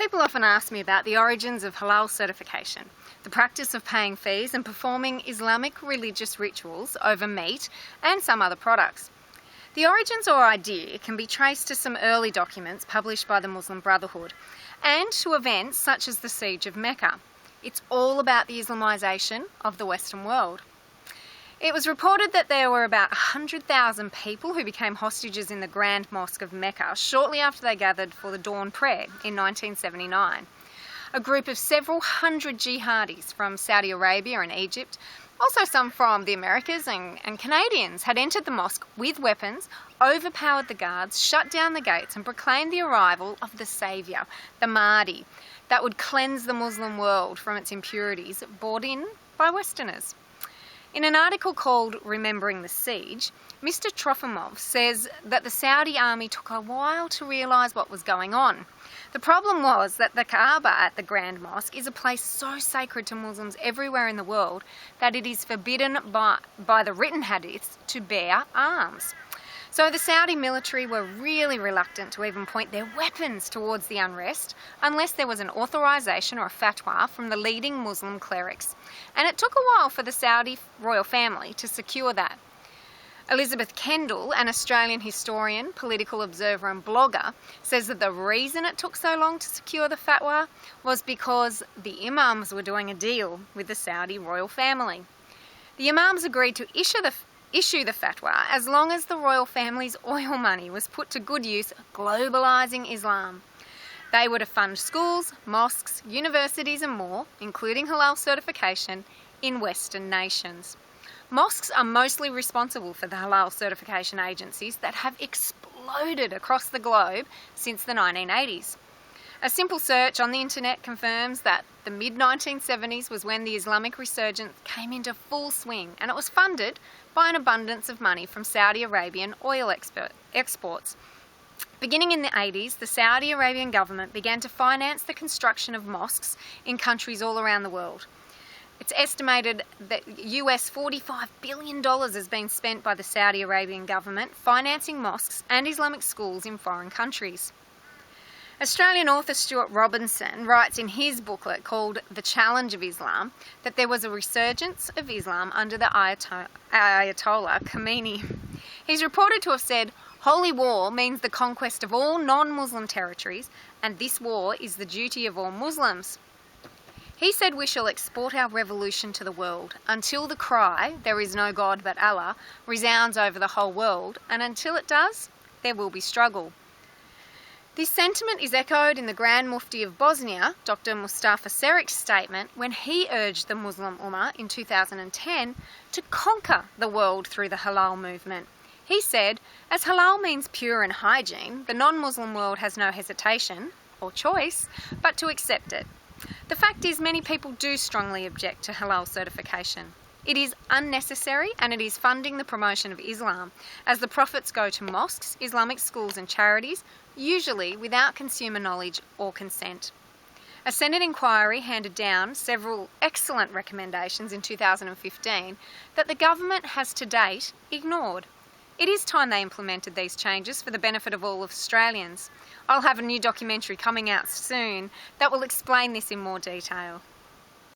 People often ask me about the origins of halal certification, the practice of paying fees and performing Islamic religious rituals over meat and some other products. The origins or idea can be traced to some early documents published by the Muslim Brotherhood and to events such as the Siege of Mecca. It's all about the Islamisation of the Western world. It was reported that there were about 100,000 people who became hostages in the Grand Mosque of Mecca shortly after they gathered for the dawn prayer in 1979. A group of several hundred jihadis from Saudi Arabia and Egypt, also some from the Americas and Canadians, had entered the mosque with weapons, overpowered the guards, shut down the gates and proclaimed the arrival of the Saviour, the Mahdi, that would cleanse the Muslim world from its impurities brought in by Westerners. In an article called Remembering the Siege, Mr. Trofimov says that the Saudi army took a while to realise what was going on. The problem was that the Kaaba at the Grand Mosque is a place so sacred to Muslims everywhere in the world that it is forbidden by the written hadiths to bear arms. So the Saudi military were really reluctant to even point their weapons towards the unrest unless there was an authorisation or a fatwa from the leading Muslim clerics. And it took a while for the Saudi royal family to secure that. Elizabeth Kendall, an Australian historian, political observer and blogger, says that the reason it took so long to secure the fatwa was because the imams were doing a deal with the Saudi royal family. The imams agreed to issue the fatwa as long as the royal family's oil money was put to good use globalising Islam. They were to fund schools, mosques, universities and more, including halal certification, in Western nations. Mosques are mostly responsible for the halal certification agencies that have exploded across the globe since the 1980s. A simple search on the internet confirms that the mid-1970s was when the Islamic resurgence came into full swing, and it was funded by an abundance of money from Saudi Arabian oil exports. Beginning in the 80s, the Saudi Arabian government began to finance the construction of mosques in countries all around the world. It's estimated that US $45 billion has been spent by the Saudi Arabian government financing mosques and Islamic schools in foreign countries. Australian author Stuart Robinson writes in his booklet called The Challenge of Islam that there was a resurgence of Islam under the Ayatollah Khomeini. He's reported to have said, "Holy war means the conquest of all non-Muslim territories, and this war is the duty of all Muslims." He said we shall export our revolution to the world until the cry, "There is no God but Allah," resounds over the whole world, and until it does, there will be struggle. This sentiment is echoed in the Grand Mufti of Bosnia, Dr. Mustafa Serik's statement when he urged the Muslim Ummah in 2010 to conquer the world through the halal movement. He said, "As halal means pure and hygiene, the non-Muslim world has no hesitation, or choice, but to accept it. The fact is many people do strongly object to halal certification. It is unnecessary and it is funding the promotion of Islam, as the profits go to mosques, Islamic schools and charities, usually without consumer knowledge or consent." A Senate inquiry handed down several excellent recommendations in 2015 that the government has to date ignored. It is time they implemented these changes for the benefit of all Australians. I'll have a new documentary coming out soon that will explain this in more detail.